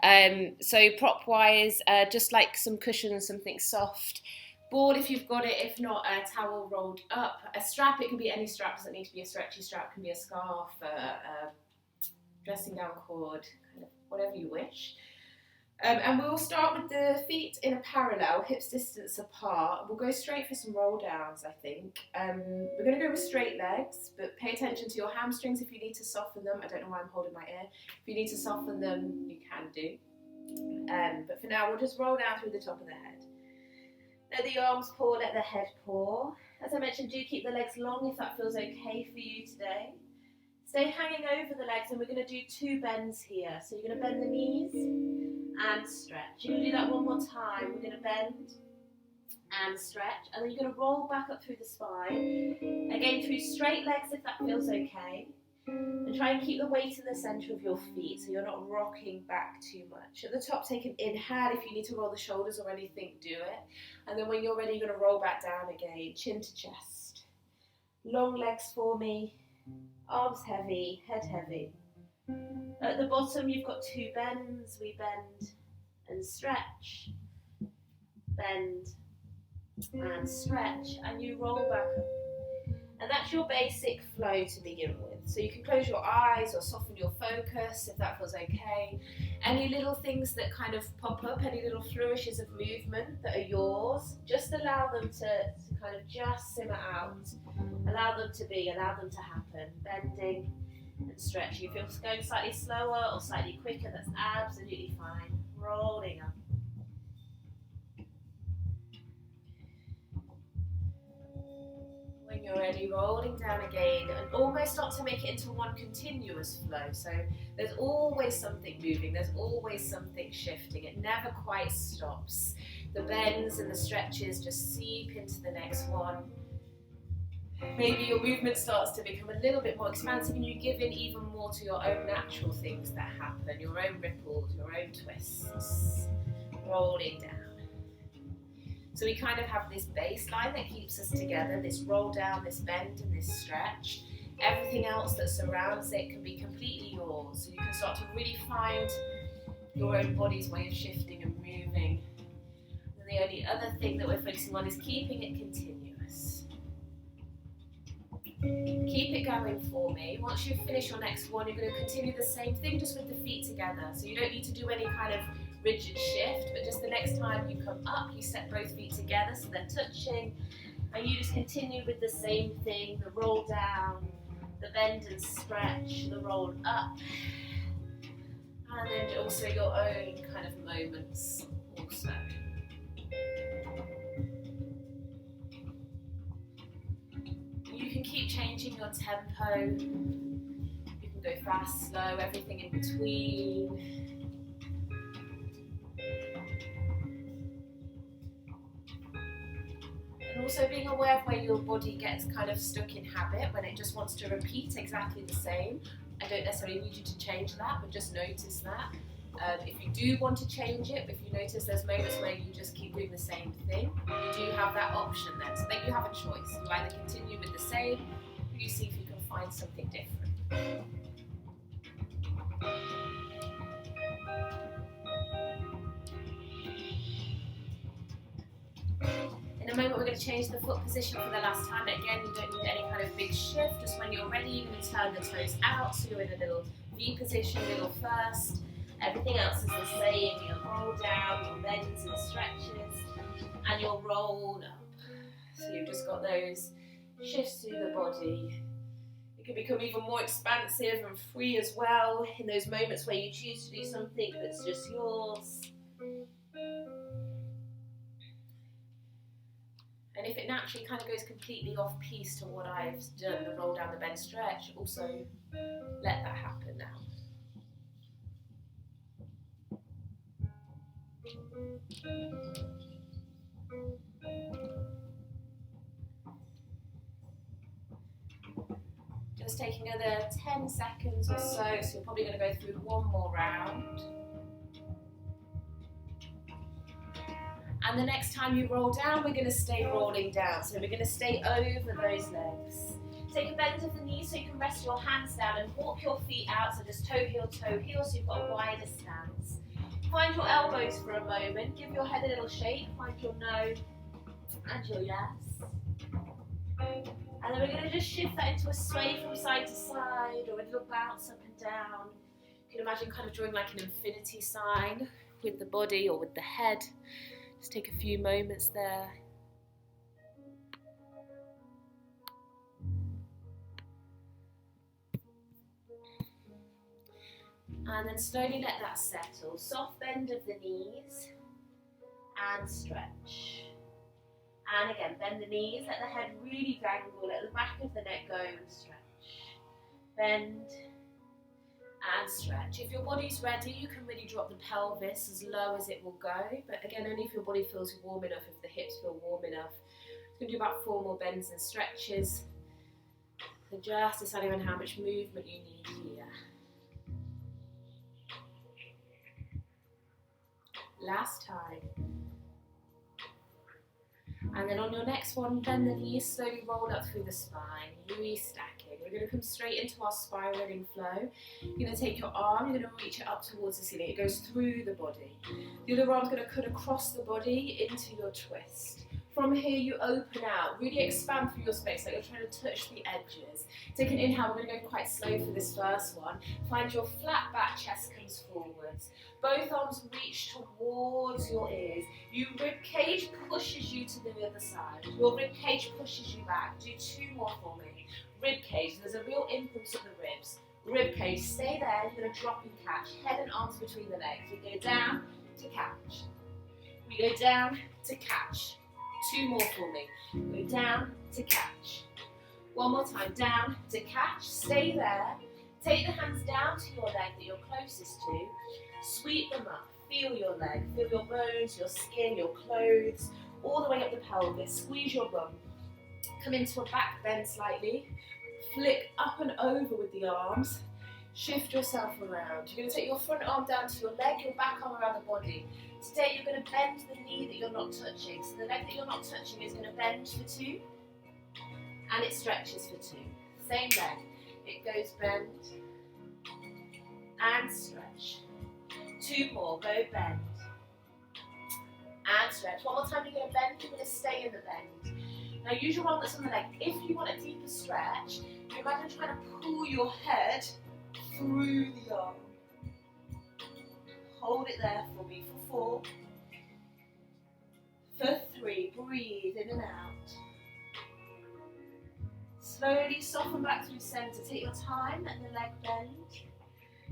So prop wise, just like some cushions, something soft. Ball if you've got it, if not a towel rolled up. A strap, it can be any strap, doesn't need to be a stretchy strap, it can be a scarf, a dressing gown cord, kind of whatever you wish. And we'll start with the feet in a parallel, hips distance apart. We'll go straight for some roll downs, I think. We're going to go with straight legs, but pay attention to your hamstrings if you need to soften them. I don't know why I'm holding my ear. If you need to soften them, you can do. But for now, we'll just roll down through the top of the head. Let the arms pour, let the head pour. As I mentioned, do keep the legs long if that feels okay for you today. Stay hanging over the legs, and we're going to do 2 bends here. So you're going to bend the knees and stretch. You're going to do that one more time. We're going to bend and stretch, and then you're going to roll back up through the spine. Again, through straight legs if that feels okay. And try and keep the weight in the centre of your feet so you're not rocking back too much. At the top, take an inhale. If you need to roll the shoulders or anything, do it. And then when you're ready, you're going to roll back down again, chin to chest. Long legs for me, arms heavy, head heavy. At the bottom, you've got 2 bends. We bend and stretch, bend and stretch, and you roll back up. And that's your basic flow to begin with. So you can close your eyes or soften your focus if that feels okay. Any little things that kind of pop up, any little flourishes of movement that are yours, just allow them to kind of just simmer out. Allow them to be, allow them to happen. Bending and stretching. If you're going slightly slower or slightly quicker, that's absolutely fine. Rolling up. When you're ready, rolling down again, and almost start to make it into one continuous flow. So there's always something moving, there's always something shifting. It never quite stops. The bends and the stretches just seep into the next one. Maybe your movement starts to become a little bit more expansive and you give in even more to your own natural things that happen, your own ripples, your own twists, rolling down. So we kind of have this baseline that keeps us together, this roll down, this bend and this stretch. Everything else that surrounds it can be completely yours. So you can start to really find your own body's way of shifting and moving. And the only other thing that we're focusing on is keeping it continuous. Keep it going for me. Once you finish your next one, you're going to continue the same thing just with the feet together. So you don't need to do any kind of rigid shift, but just the next time you come up, you set both feet together so they're touching, and you just continue with the same thing, the roll down, the bend and stretch, the roll up, and then also your own kind of moments also. You can keep changing your tempo, you can go fast, slow, everything in between. And also being aware of where your body gets kind of stuck in habit, when it just wants to repeat exactly the same. I don't necessarily need you to change that, but just notice that. If you do want to change it, if you notice there's moments where you just keep doing the same thing, you do have that option then. So then you have a choice. You either continue with the same, or you see if you can find something different. In a moment, we're going to change the foot position for the last time. Again, you don't need any kind of big shift. Just when you're ready, you're going to turn the toes out. So you're in a little V position, little first. Everything else is the same. You'll roll down, your bends and stretches, and you'll roll up. So you've just got those shifts through the body. It can become even more expansive and free as well in those moments where you choose to do something that's just yours. And if it naturally kind of goes completely off piece to what I've done, the roll down, the bend, stretch, also let that happen now. Just take another 10 seconds or so you're probably going to go through one more round. And the next time you roll down, we're going to stay rolling down. So we're going to stay over those legs. Take a bend of the knees so you can rest your hands down and walk your feet out. So just toe heel, so you've got a wider stance. Find your elbows for a moment, give your head a little shake, find your no and your yes. And then we're going to just shift that into a sway from side to side, or a little bounce up and down. You can imagine kind of drawing like an infinity sign with the body or with the head. Just take a few moments there. And then slowly let that settle. Soft bend of the knees and stretch. And again, bend the knees, let the head really dangle, let the back of the neck go and stretch. Bend and stretch. If your body's ready, you can really drop the pelvis as low as it will go. But again, only if your body feels warm enough, if the hips feel warm enough. You're going to do about 4 more bends and stretches. So just deciding on how much movement you need here. Last time. And then on your next one, bend the knees, slowly roll up through the spine, restacking. We're going to come straight into our spiraling flow. You're going to take your arm, you're going to reach it up towards the ceiling. It goes through the body. The other arm's going to cut across the body into your twist. From here, you open out, really expand through your space, like you're trying to touch the edges. Take an inhale, we're going to go quite slow for this first one. Find your flat back, chest comes forwards. Both arms reach towards your ears. Your rib cage pushes you to the other side. Your rib cage pushes you back. Do 2 more for me. Rib cage, there's a real impulse at the ribs. Rib cage, stay there, you're going to drop and catch. Head and arms between the legs. We go down to catch. We go down to catch. 2 more for me. Go down to catch. 1 more time, down to catch. Stay there. Take the hands down to your leg that you're closest to. Sweep them up. Feel your leg. Feel your bones, your skin, your clothes, all the way up the pelvis. Squeeze your bum. Come into a back bend slightly. Flick up and over with the arms. Shift yourself around. You're going to take your front arm down to your leg, your back arm around the body. Today you're going to bend the knee that you're not touching. So the leg that you're not touching is going to bend for 2 and it stretches for 2. Same leg. It goes bend and stretch. 2 more. Go bend and stretch. 1 more time you're going to bend. You're going to stay in the bend. Now use your arm that's on the leg. If you want a deeper stretch, you imagine trying to pull your head through the arm. Hold it there for me for 4, for 3, breathe in and out. Slowly soften back through center, take your time, let the leg bend.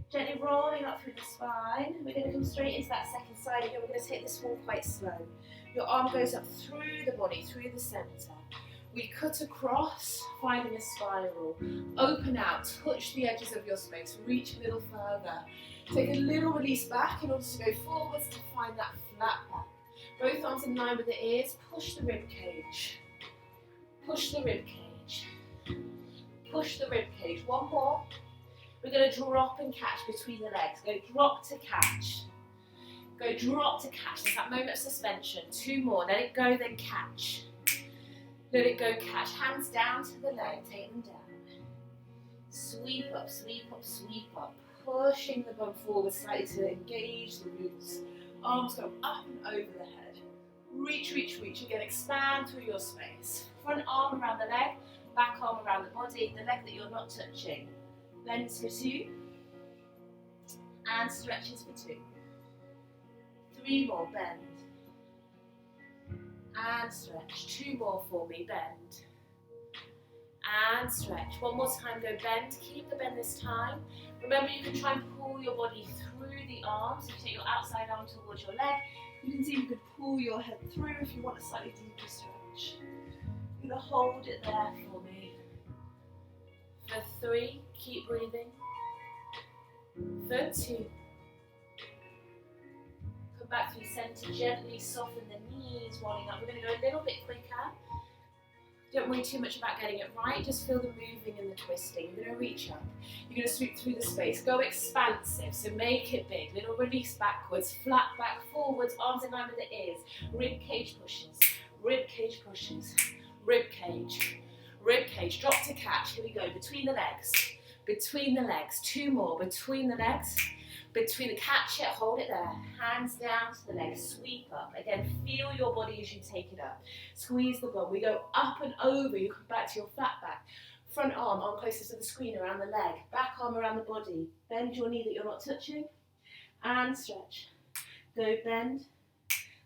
Gently rolling up through the spine. We're going to come straight into that second side again. We're going to take this one quite slow. Your arm goes up through the body, through the center. We cut across, finding a spiral. Open out, touch the edges of your space, reach a little further. Take a little release back in order to go forwards to find that flat back. Both arms in line with the ears, push the rib cage. Push the rib cage. Push the rib cage. 1 more. We're going to drop and catch between the legs. Go drop to catch. Go drop to catch. There's that moment of suspension. 2 more. Let it go, then catch. Let it go, catch. Hands down to the leg. Take them down. Sweep up, sweep up, sweep up. Pushing the bum forward slightly to engage the glutes. Arms go up and over the head. Reach, reach, reach. Again, expand through your space. Front arm around the leg, back arm around the body, the leg that you're not touching. Bends for 2. And stretches for 2. 3 more, bend. And stretch. 2 more for me, bend. And stretch. 1 more time, go bend. Keep the bend this time. Remember, you can try and pull your body through the arms. If you take your outside arm towards your leg, you can see you could pull your head through if you want a slightly deeper stretch. You're going to hold it there for me. For 3, keep breathing. For 2. Come back through center, gently soften the knees, rolling up. We're going to go a little bit quicker. Don't worry too much about getting it right, just feel the moving and the twisting. You're going to reach up, you're going to sweep through the space, go expansive, so make it big. Little release backwards, flat back forwards, arms in line with the ears. Rib cage pushes, rib cage pushes, rib cage, rib cage. Drop to catch, here we go, between the legs, between the legs. 2 more, between the legs. Between the catch it, hold it there. Hands down to the leg, sweep up. Again, feel your body as you take it up. Squeeze the bum. We go up and over. You come back to your flat back. Front arm closest to the screen around the leg. Back arm around the body. Bend your knee that you're not touching. And stretch. Go bend.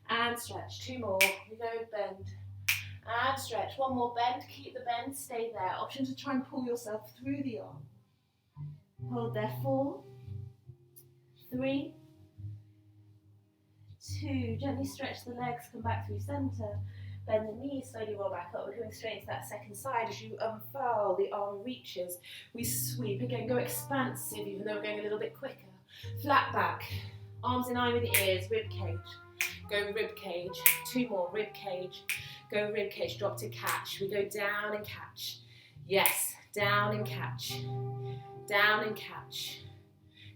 And stretch. 2 more. We go bend. And stretch. 1 more bend. Keep the bend. Stay there. Option to try and pull yourself through the arm. Hold there. 4, 3, 2. Gently stretch the legs. Come back through center. Bend the knees. Slowly roll back up. We're coming straight into that second side. As you unfurl, the arm reaches. We sweep. Again, go expansive, even though we're going a little bit quicker. Flat back. Arms in line with the ears. Rib cage. Go rib cage. 2 more. Rib cage. Go rib cage. Drop to catch. We go down and catch. Yes. Down and catch. Down and catch.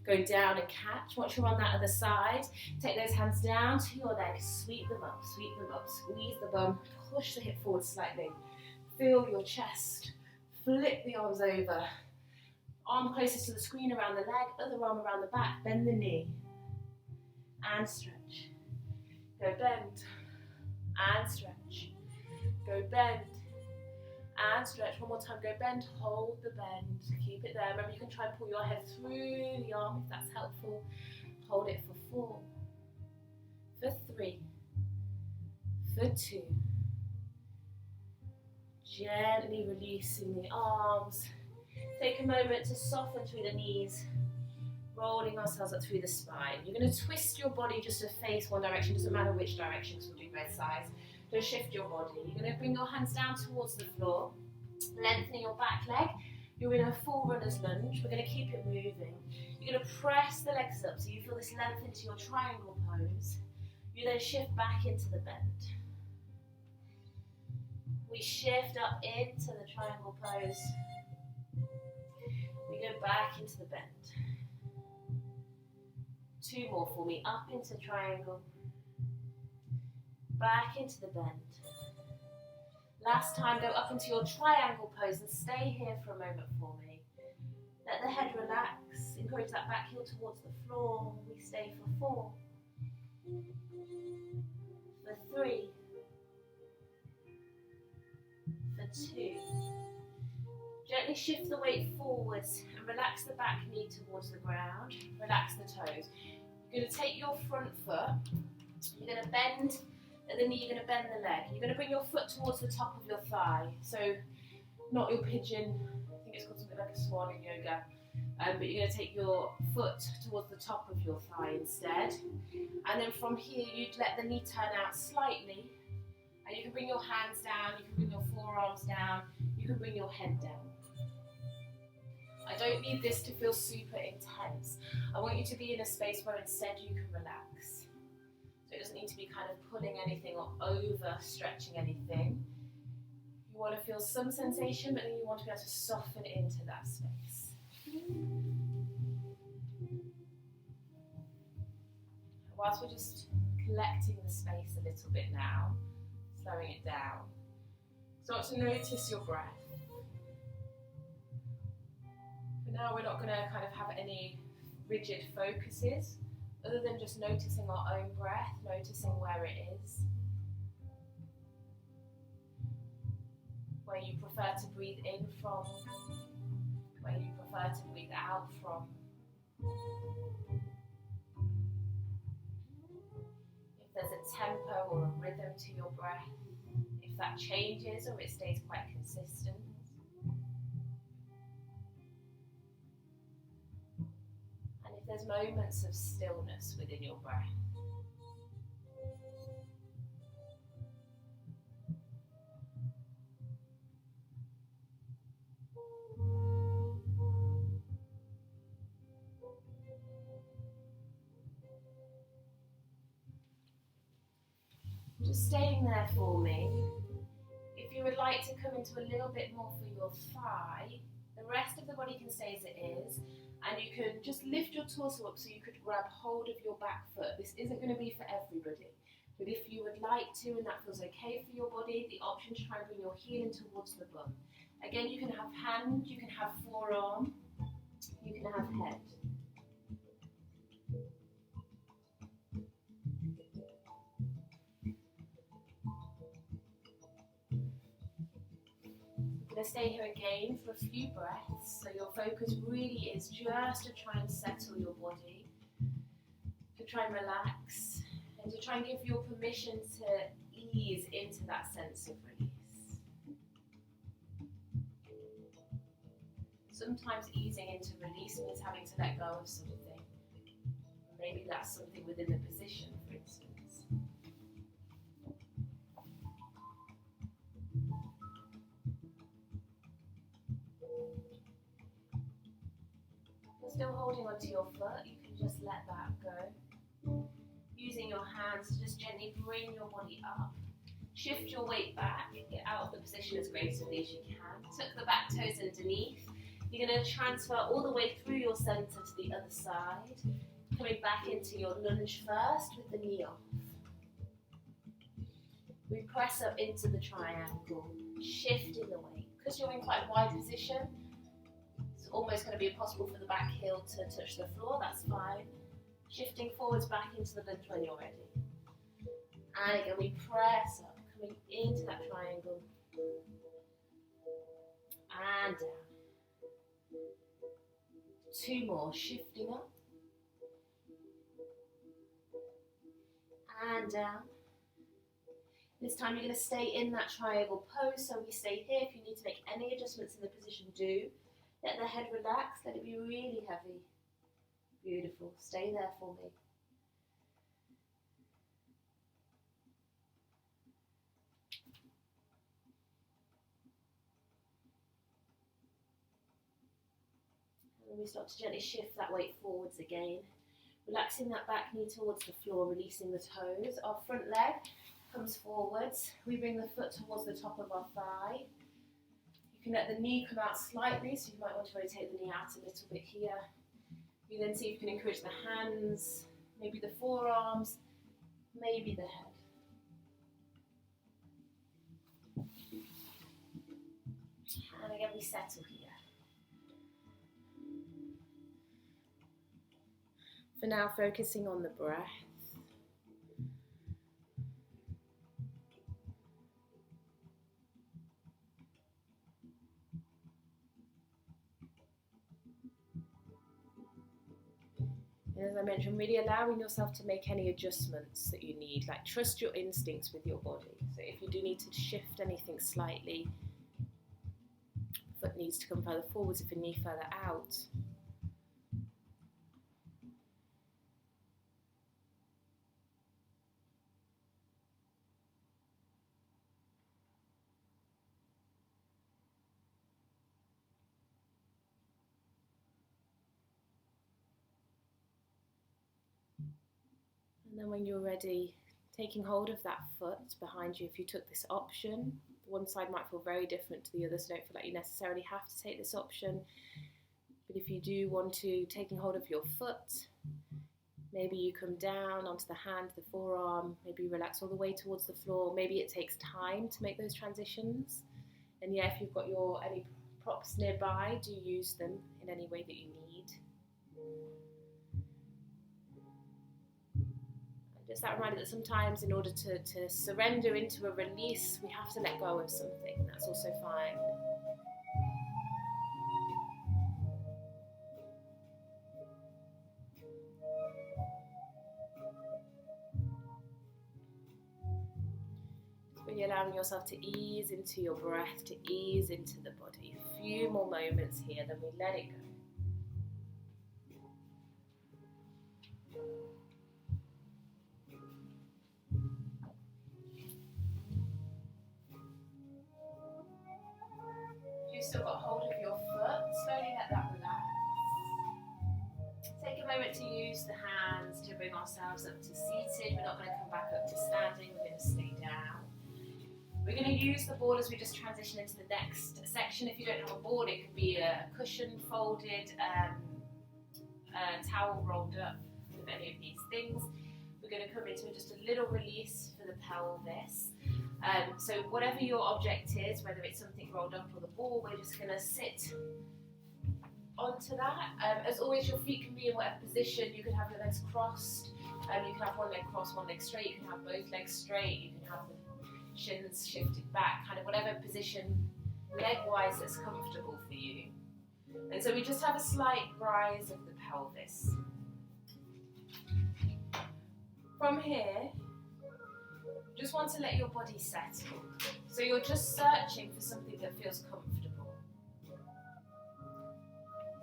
Go down and catch. Once you're on that other side, take those hands down to your legs. Sweep them up. Sweep them up. Squeeze the bum. Push the hip forward slightly. Feel your chest. Flip the arms over. Arm closest to the screen around the leg. Other arm around the back. Bend the knee. And stretch. Go bend. And stretch. Go bend. And stretch. 1 more time. Go bend. Hold the bend. Keep it there. Remember, you can try and pull your head through the arm if that's helpful. Hold it for 4, for 3, for 2. Gently releasing the arms. Take a moment to soften through the knees. Rolling ourselves up through the spine. You're going to twist your body just to face one direction. Doesn't matter which direction, because we'll do both sides. Just shift your body. You're going to bring your hands down towards the floor, lengthening your back leg. You're in a full runner's lunge. We're going to keep it moving. You're going to press the legs up so you feel this length into your triangle pose. You then shift back into the bend. We shift up into the triangle pose. We go back into the bend. 2 more for me. Up into triangle. Back into the bend. Last time, go up into your triangle pose and stay here for a moment for me. Let the head relax. Encourage that back heel towards the floor. We stay for 4, for 3, for 2. Gently shift the weight forwards and relax the back knee towards the ground. Relax the toes. You're going to take your front foot. You're going to bend at the knee, you're going to bend the leg. You're going to bring your foot towards the top of your thigh. So, not your pigeon, I think it's called something like a swan in yoga. But you're going to take your foot towards the top of your thigh instead. And then from here, you'd let the knee turn out slightly. And you can bring your hands down, you can bring your forearms down, you can bring your head down. I don't need this to feel super intense. I want you to be in a space where instead you can relax. So it doesn't need to be kind of pulling anything or over stretching anything. You want to feel some sensation, but then you want to be able to soften into that space. Whilst we're just collecting the space a little bit now, slowing it down, start to notice your breath. For now, we're not going to kind of have any rigid focuses, other than just noticing our own breath, noticing where it is. Where you prefer to breathe in from, where you prefer to breathe out from. If there's a tempo or a rhythm to your breath, if that changes or it stays quite consistent. And if there's moments of stillness within your breath. Just staying there for me. If you would like to come into a little bit more for your thigh, the rest of the body can stay as it is, and you can just lift your torso up so you could grab hold of your back foot. This isn't going to be for everybody, but if you would like to and that feels okay for your body, the option to try and bring your heel in towards the bum. Again, you can have hand, you can have forearm, you can have head. going to stay here again for a few breaths. So your focus really is just to try and settle your body, to try and relax, and to try and give your permission to ease into that sense of release. Sometimes easing into release means having to let go of something. Maybe that's something within the position, for instance. If you're still holding onto your foot, you can just let that go. Using your hands to just gently bring your body up. Shift your weight back, get out of the position as gracefully as you can. Tuck the back toes underneath. You're going to transfer all the way through your centre to the other side. Coming back into your lunge first with the knee off. We press up into the triangle, shifting the weight. Because you're in quite a wide position, it's almost going to be impossible for the back heel to touch the floor, that's fine. Shifting forwards back into the lunge when you're ready. And again, we press up, coming into that triangle. And down. 2 more, shifting up. And down. This time you're going to stay in that triangle pose, so we stay here. If you need to make any adjustments in the position, do. Let the head relax, let it be really heavy. Beautiful, stay there for me. And we start to gently shift that weight forwards again. Relaxing that back knee towards the floor, releasing the toes. Our front leg comes forwards. We bring the foot towards the top of our thigh. You can let the knee come out slightly, so you might want to rotate the knee out a little bit here. You then see if you can encourage the hands, maybe the forearms, maybe the head. And again, we settle here. For now, focusing on the breath. And as I mentioned, really allowing yourself to make any adjustments that you need, like trust your instincts with your body. So if you do need to shift anything slightly, foot needs to come further forwards, if a knee further out. And then when you're ready, taking hold of that foot behind you, if you took this option, one side might feel very different to the other, so don't feel like you necessarily have to take this option. But if you do want to, taking hold of your foot, maybe you come down onto the hand, the forearm, maybe relax all the way towards the floor. Maybe it takes time to make those transitions. And yeah, if you've got any props nearby, do use them in any way that you need. Just that reminder that sometimes in order to surrender into a release, we have to let go of something. That's also fine. Just really allowing yourself to ease into your breath, to ease into the body. A few more moments here, then we let it go. Still got hold of your foot, slowly let that relax. Take a moment to use the hands to bring ourselves up to seated. We're not going to come back up to standing, we're going to stay down. We're going to use the board as we just transition into the next section. If you don't have a board, it could be a cushion folded, a towel rolled up, with any of these things. We're going to come into just a little release for the pelvis. So whatever your object is, whether it's something rolled up or the ball, we're just going to sit onto that. As always, your feet can be in whatever position. You can have your legs crossed, you can have one leg crossed, one leg straight, you can have both legs straight, you can have the shins shifted back, kind of whatever position leg-wise that's comfortable for you. And so we just have a slight rise of the pelvis. From here, just want to let your body settle. So you're just searching for something that feels comfortable.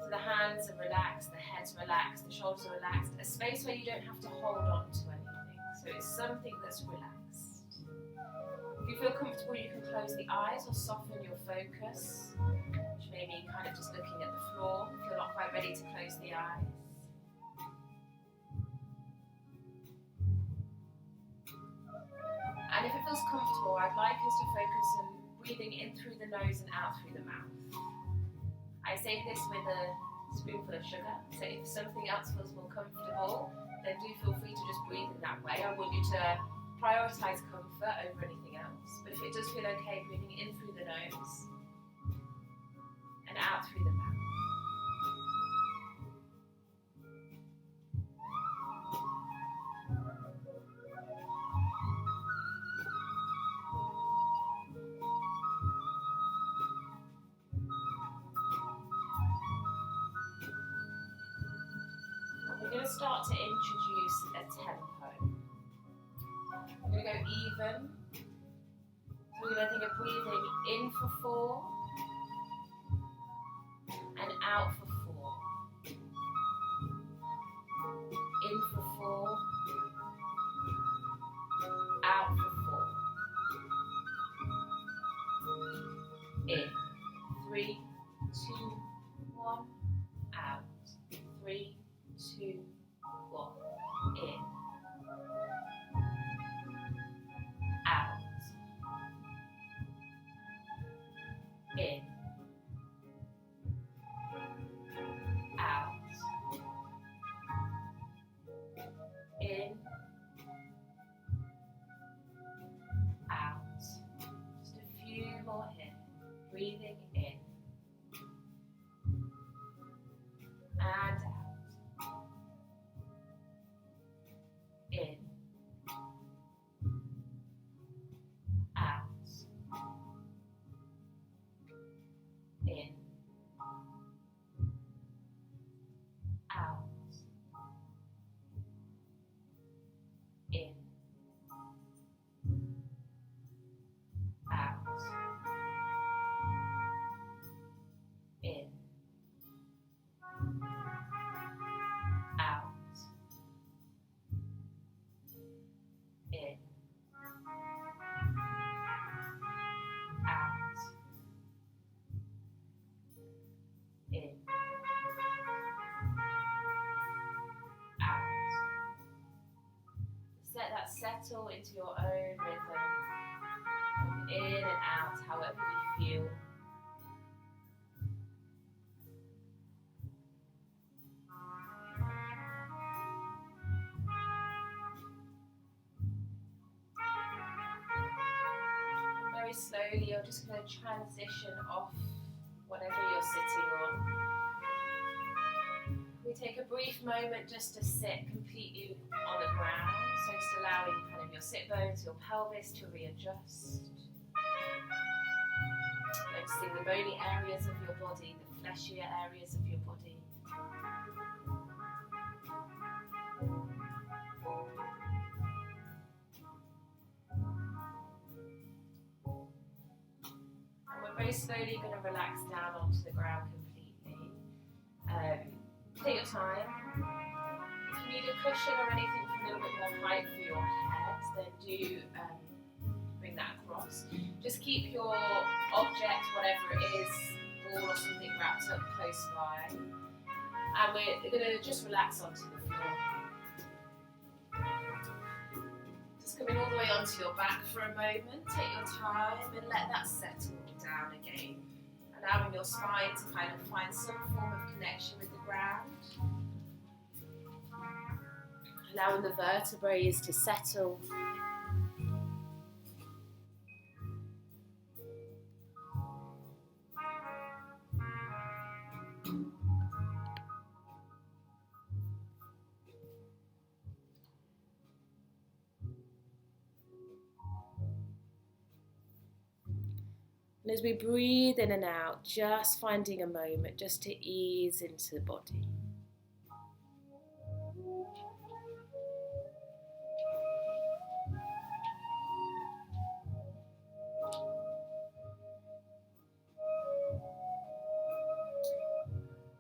So the hands are relaxed, the head's relaxed, the shoulders are relaxed, a space where you don't have to hold on to anything. So it's something that's relaxed. If you feel comfortable, you can close the eyes or soften your focus, which may mean kind of just looking at the floor if you're not quite ready to close the eyes. And if it feels comfortable, I'd like us to focus on breathing in through the nose and out through the mouth. I say this with a spoonful of sugar, so if something else feels more comfortable, then do feel free to just breathe in that way. I want you to prioritise comfort over anything else, but if it does feel okay, breathing in through the nose and out through the mouth. We're going to start to introduce a tempo. We're going to go even. So we're going to think of breathing in for 4 and out for 4. In for 4, out for 4. In. 3, 2, 1, out. 3, 2, 1, in, out, in, out, in, out. Just a few more here. Breathing in and out. In, out, in, out, in, out, in, out. In, out, in, out. Just let that settle into your own rhythm, in and out, however you feel. Very slowly, you're just going to transition off whatever you're sitting on. We take a brief moment just to sit completely on the ground, so just allowing kind of your sit bones, your pelvis to readjust. Noticing the bony areas of your body, the fleshier areas of your body. Very slowly going to relax down onto the ground completely. Take your time. If you need a cushion or anything for a little bit more height for your head, then do bring that across. Just keep your object, whatever it is, ball or something wrapped up close by. And we're going to just relax onto the floor. Just coming all the way onto your back for a moment. Take your time and let that settle down again, allowing your spine to kind of find some form of connection with the ground, allowing the vertebrae to settle. And as we breathe in and out, just finding a moment just to ease into the body.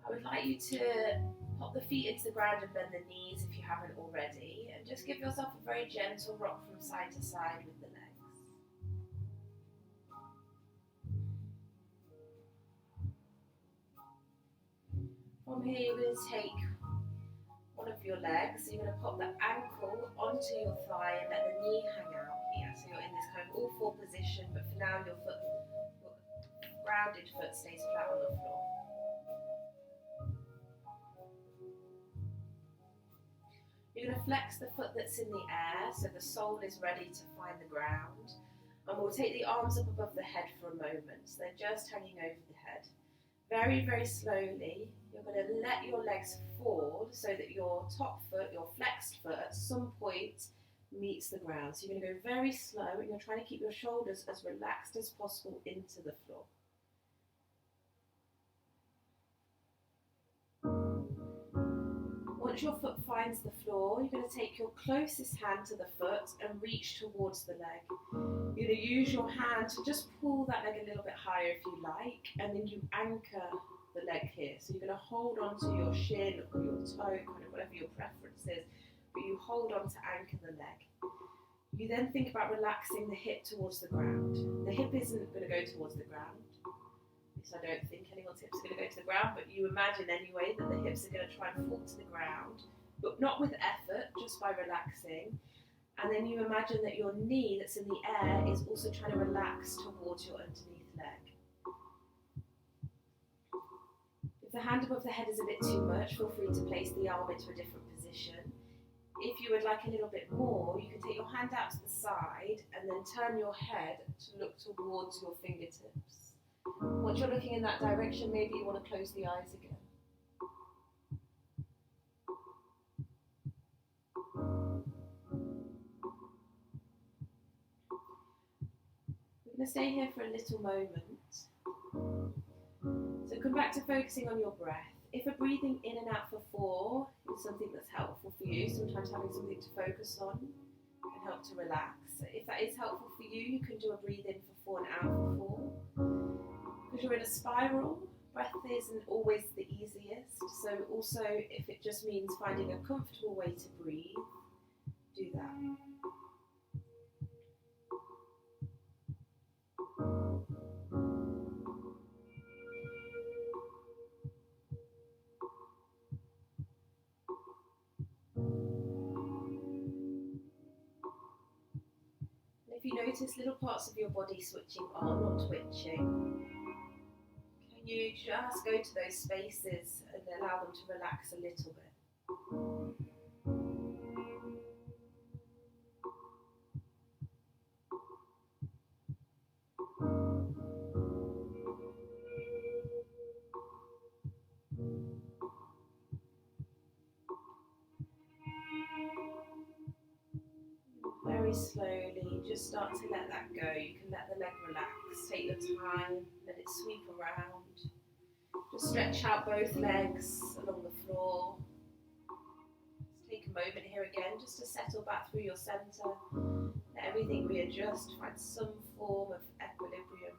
I would like you to pop the feet into the ground and bend the knees if you haven't already, and just give yourself a very gentle rock from side to side with the legs. From here, you're going to take one of your legs, so you're going to pop the ankle onto your thigh and let the knee hang out here. So you're in this kind of all four position, but for now your grounded foot stays flat on the floor. You're going to flex the foot that's in the air, so the sole is ready to find the ground. And we'll take the arms up above the head for a moment, so they're just hanging over the head. Very, very slowly, you're going to let your legs fall so that your top foot, your flexed foot, at some point meets the ground. So you're going to go very slow, and you're trying to keep your shoulders as relaxed as possible into the floor. Once your foot finds the floor, you're going to take your closest hand to the foot and reach towards the leg. You're going to use your hand to just pull that leg a little bit higher if you like, and then you anchor the leg here. So you're going to hold on to your shin or your toe, kind of whatever your preference is, but you hold on to anchor the leg. You then think about relaxing the hip towards the ground. The hip isn't going to go towards the ground. So I don't think anyone's hips are going to go to the ground, but you imagine anyway that the hips are going to try and fall to the ground, but not with effort, just by relaxing. And then you imagine that your knee that's in the air is also trying to relax towards your underneath leg. If the hand above the head is a bit too much, feel free to place the arm into a different position. If you would like a little bit more, you can take your hand out to the side and then turn your head to look towards your fingertips. Once you're looking in that direction, maybe you want to close the eyes again. We're going to stay here for a little moment. So come back to focusing on your breath. If a breathing in and out for 4 is something that's helpful for you, sometimes having something to focus on can help to relax. If that is helpful for you, you can do a breathe in for 4 and out for 4. Because you're in a spiral, breath isn't always the easiest, so also if it just means finding a comfortable way to breathe, do that. And if you notice little parts of your body switching on or twitching, you just go to those spaces and allow them to relax a little bit. Very slowly, just start to let that go. You can let the leg relax, take your time, let it sweep around. Just stretch out both legs along the floor. Just take a moment here again just to settle back through your centre. Let everything readjust, find some form of equilibrium.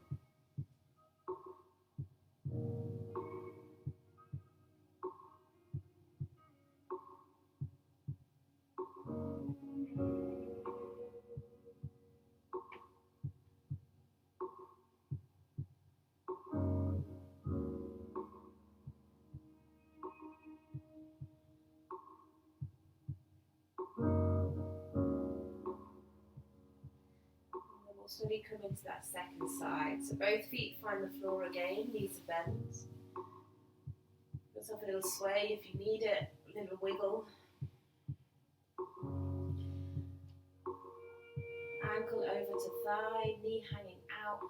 Slowly come into that second side. So both feet find the floor again, knees are bent. Give yourself a little sway if you need it, a little wiggle. Ankle over to thigh, knee hanging out,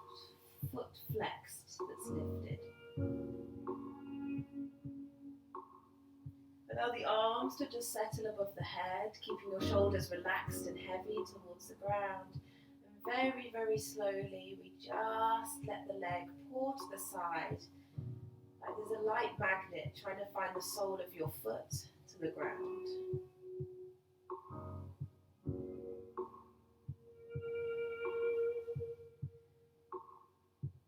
foot flexed that's lifted. Allow the arms to just settle above the head, keeping your shoulders relaxed and heavy towards the ground. Very, very slowly, we just let the leg pour to the side. Like there's a light magnet trying to find the sole of your foot to the ground.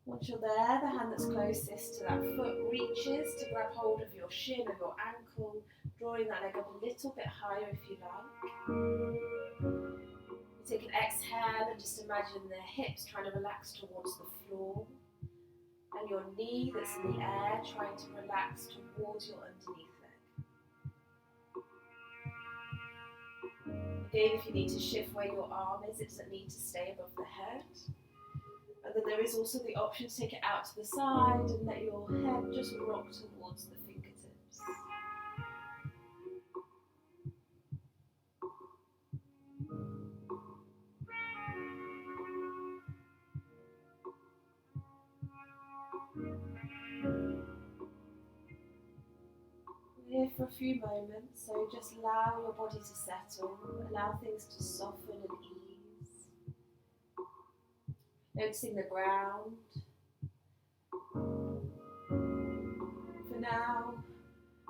Once you're there, the hand that's closest to that foot reaches to grab hold of your shin or your ankle, drawing that leg up a little bit higher if you like. You take an exhale and just imagine the hips trying to relax towards the floor, and your knee that's in the air trying to relax towards your underneath leg. Again, if you need to shift where your arm is, it doesn't need to stay above the head. And then there is also the option to take it out to the side and let your head just rock towards the fingertips. We're here for a few moments, so just allow your body to settle, allow things to soften and ease. Noticing the ground. For now,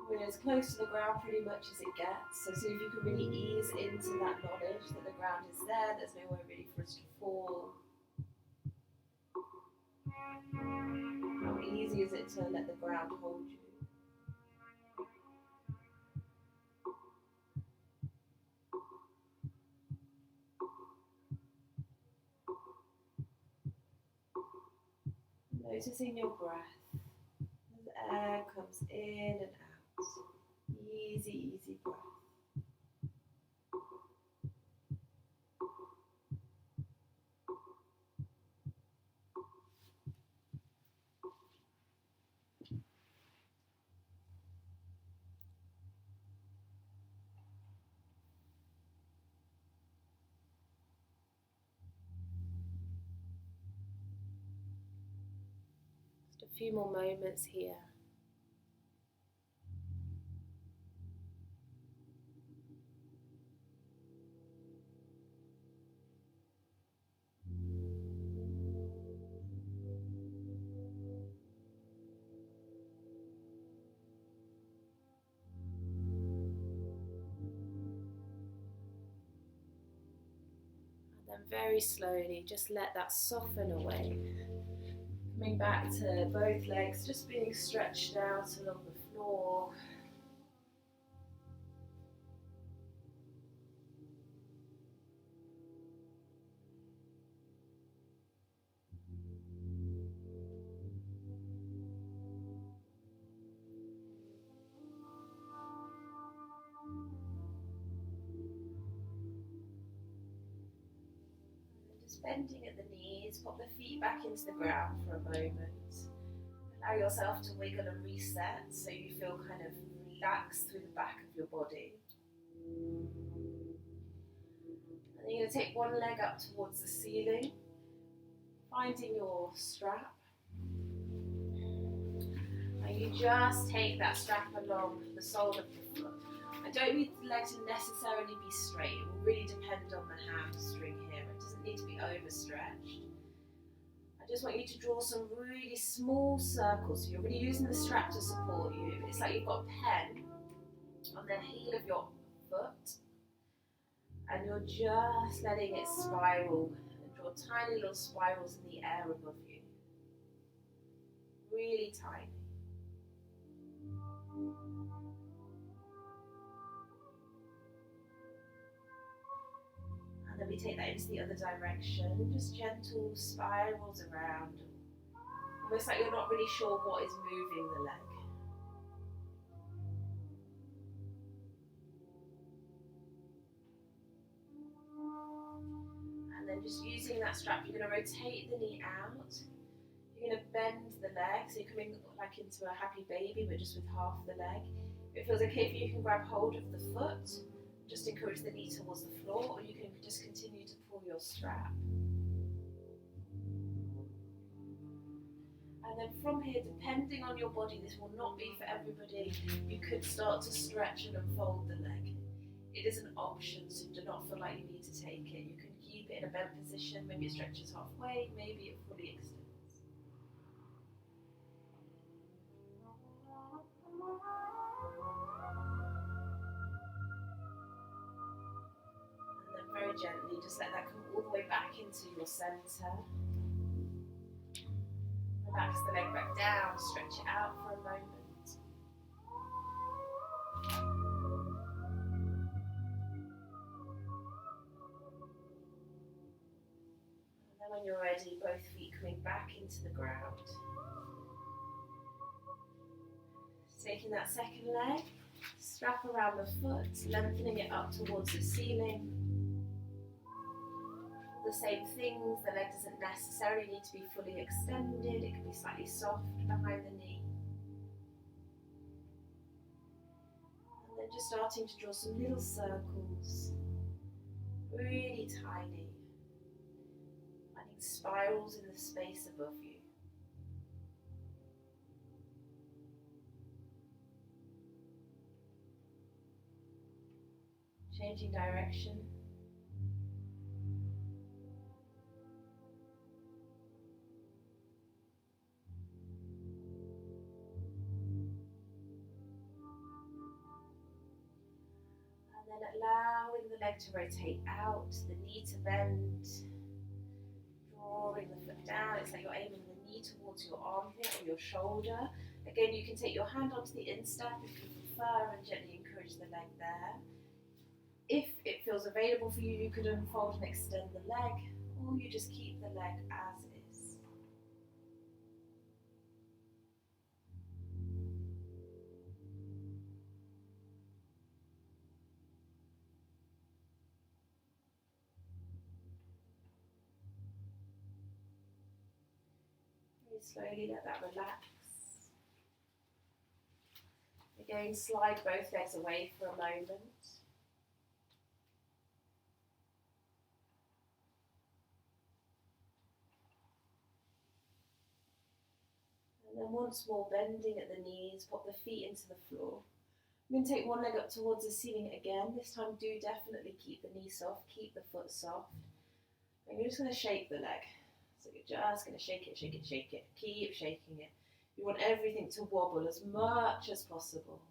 we're as close to the ground pretty much as it gets, so see if you can really ease into that knowledge that the ground is there, there's nowhere really for us to fall. How easy is it to let the ground hold you? Noticing your breath as air comes in and out. Easy, easy breath. Just a few more moments here. And then very slowly, just let that soften away. Coming back to both legs, just being stretched out along the floor. Bending at the knees, pop the feet back into the ground for a moment. Allow yourself to wiggle and reset so you feel kind of relaxed through the back of your body. And then you're going to take one leg up towards the ceiling, finding your strap. And you just take that strap along the sole of the foot. I don't need the leg to necessarily be straight, it will really depend on the hamstring here. It doesn't need to be overstretched. I just want you to draw some really small circles. So you're really using the strap to support you. It's like you've got a pen on the heel of your foot and you're just letting it spiral and draw tiny little spirals in the air above you. Really tiny. And then we take that into the other direction, just gentle spirals around, almost like you're not really sure what is moving the leg. And then just using that strap, you're going to rotate the knee out, you're going to bend the leg, so you're coming like into a happy baby, but just with half the leg. If it feels okay for you, you can grab hold of the foot, just encourage the knee towards the floor, or you can just continue to pull your strap. And then from here, depending on your body, this will not be for everybody, you could start to stretch and unfold the leg. It is an option, so do not feel like you need to take it. You can keep it in a bent position. Maybe it stretches halfway, maybe it fully extends. And then very gently, just let that come all the way back into your center. Relax the leg back down, stretch it out for a moment. And then when you're ready, both feet coming back into the ground. Taking that second leg, strap around the foot, lengthening it up towards the ceiling. The same things, the leg doesn't necessarily need to be fully extended, it can be slightly soft behind the knee. And then just starting to draw some little circles, really tiny, finding spirals in the space above you. Changing direction. And then allowing the leg to rotate out, the knee to bend, drawing the foot down. It's like you're aiming the knee towards your armpit or your shoulder. Again, you can take your hand onto the instep if you prefer and gently encourage the leg there. If it feels available for you, you could unfold and extend the leg, or you just keep the leg as is. Very slowly let that relax. Again, slide both legs away for a moment. And then once more, bending at the knees, pop the feet into the floor. I'm going to take one leg up towards the ceiling again. This time, do definitely keep the knee soft, keep the foot soft. And you're just going to shake the leg. So you're just going to shake it, shake it, shake it. Keep shaking it. You want everything to wobble as much as possible.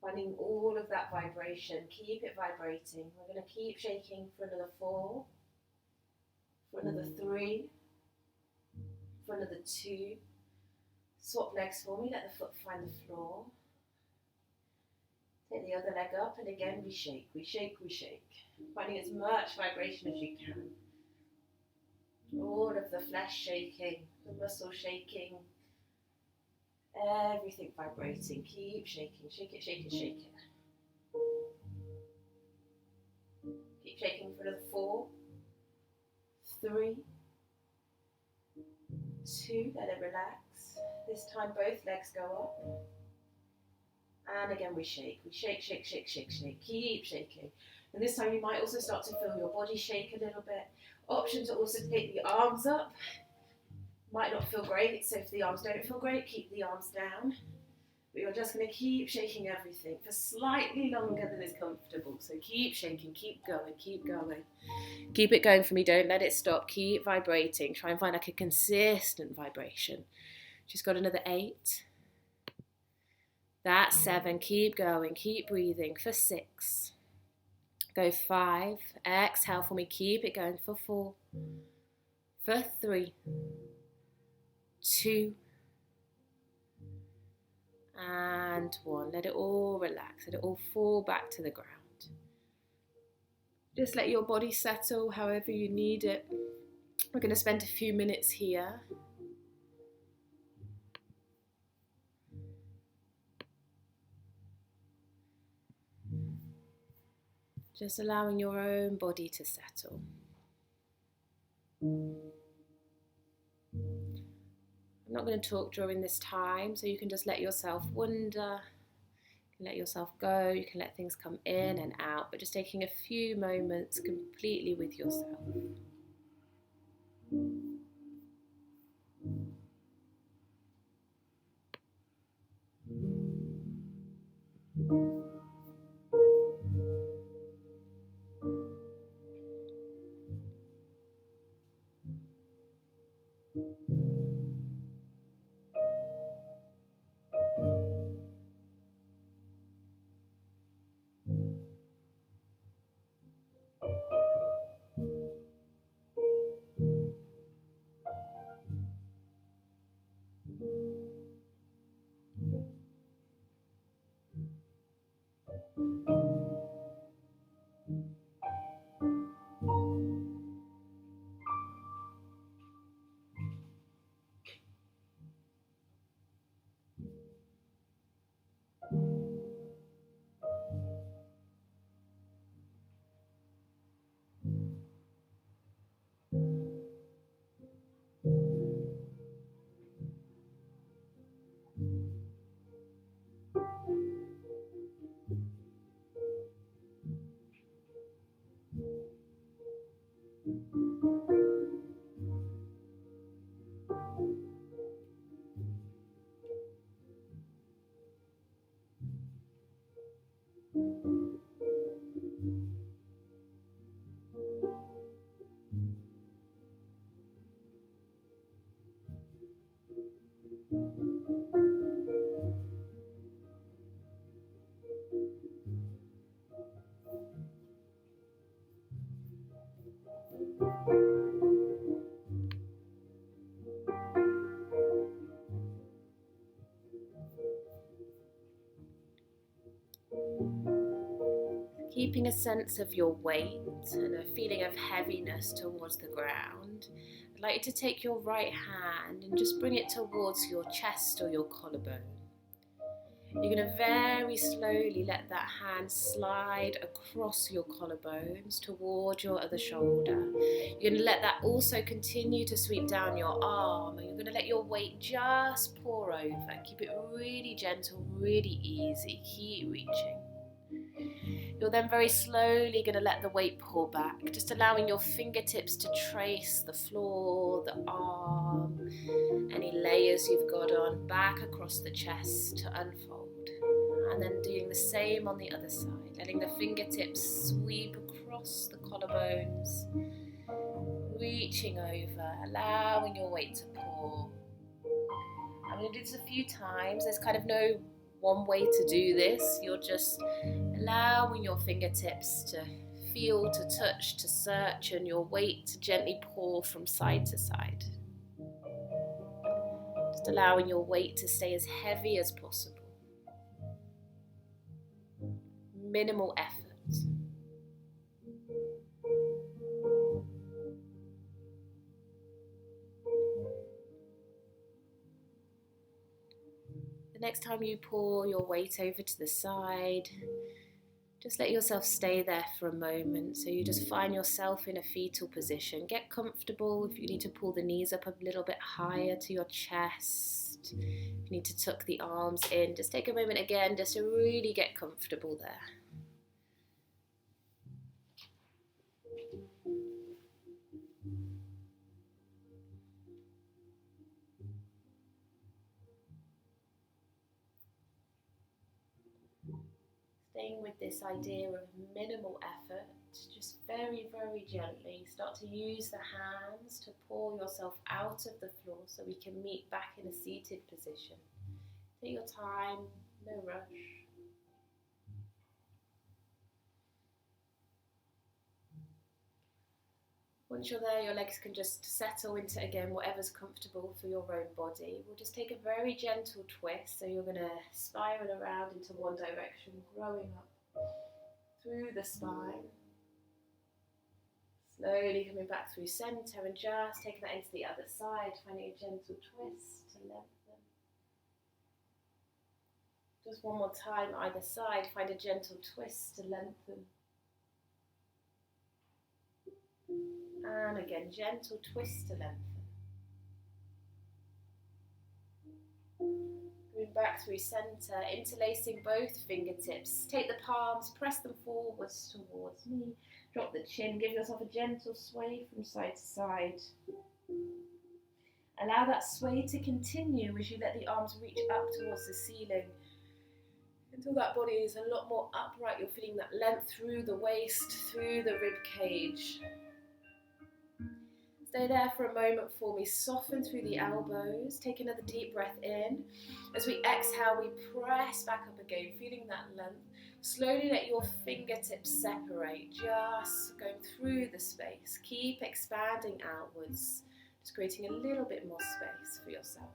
Finding all of that vibration. Keep it vibrating. We're going to keep shaking for another 4, for another 3, for another 2. Swap legs for me. Let the foot find the floor. Take the other leg up, and again we shake, we shake, we shake. Finding as much vibration as you can. All of the flesh shaking, the muscle shaking, everything vibrating. Keep shaking, shake it, shake it, shake it. Keep shaking for another 4, 3, 2, let it relax. This time both legs go up. And again we shake, shake, shake, shake. Keep shaking. And this time you might also start to feel your body shake a little bit. Option to also take the arms up. Might not feel great, so if the arms don't feel great, keep the arms down. But you're just going to keep shaking everything for slightly longer than is comfortable. So keep shaking, keep going, keep going. Keep it going for me, don't let it stop. Keep vibrating. Try and find like a consistent vibration. Just got another 8. That's 7. Keep going, keep breathing for 6. Go 5. Exhale for me. Keep it going for 4. For 3. 2. And 1. Let it all relax. Let it all fall back to the ground. Just let your body settle however you need it. We're going to spend a few minutes here. Just allowing your own body to settle. I'm not going to talk during this time, so you can just let yourself wander, you can let yourself go, you can let things come in and out, but just taking a few moments completely with yourself. Keeping a sense of your weight and a feeling of heaviness towards the ground, I'd like you to take your right hand and just bring it towards your chest or your collarbone. You're going to very slowly let that hand slide across your collarbones toward your other shoulder. You're going to let that also continue to sweep down your arm, and you're going to let your weight just pour over. Keep it really gentle, really easy. Keep reaching. You're then very slowly going to let the weight pull back, just allowing your fingertips to trace the floor, the arm, any layers you've got on, back across the chest to unfold. And then doing the same on the other side, letting the fingertips sweep across the collarbones, reaching over, allowing your weight to pour. I'm going to do this a few times. There's kind of no one way to do this. You're just allowing your fingertips to feel, to touch, to search, and your weight to gently pour from side to side. Just allowing your weight to stay as heavy as possible. Minimal effort. The next time you pour your weight over to the side, just let yourself stay there for a moment. So you just find yourself in a fetal position. Get comfortable. If you need to pull the knees up a little bit higher to your chest, if you need to tuck the arms in, just take a moment again just to really get comfortable there. Staying with this idea of minimal effort, just very, very gently start to use the hands to pull yourself out of the floor so we can meet back in a seated position. Take your time, no rush. Once you're there, your legs can just settle into, again, whatever's comfortable for your own body. We'll just take a very gentle twist, so you're going to spiral around into one direction, growing up through the spine. Slowly coming back through centre and just taking that into the other side, finding a gentle twist to lengthen. Just one more time either side, find a gentle twist to lengthen. And again, gentle twist to lengthen. Going back through centre, interlacing both fingertips. Take the palms, press them forwards towards me. Drop the chin, give yourself a gentle sway from side to side. Allow that sway to continue as you let the arms reach up towards the ceiling. Until that body is a lot more upright, you're feeling that length through the waist, through the rib cage. Stay there for a moment for me. Soften through the elbows. Take another deep breath in. As we exhale, we press back up again, feeling that length. Slowly let your fingertips separate, just going through the space. Keep expanding outwards, just creating a little bit more space for yourself.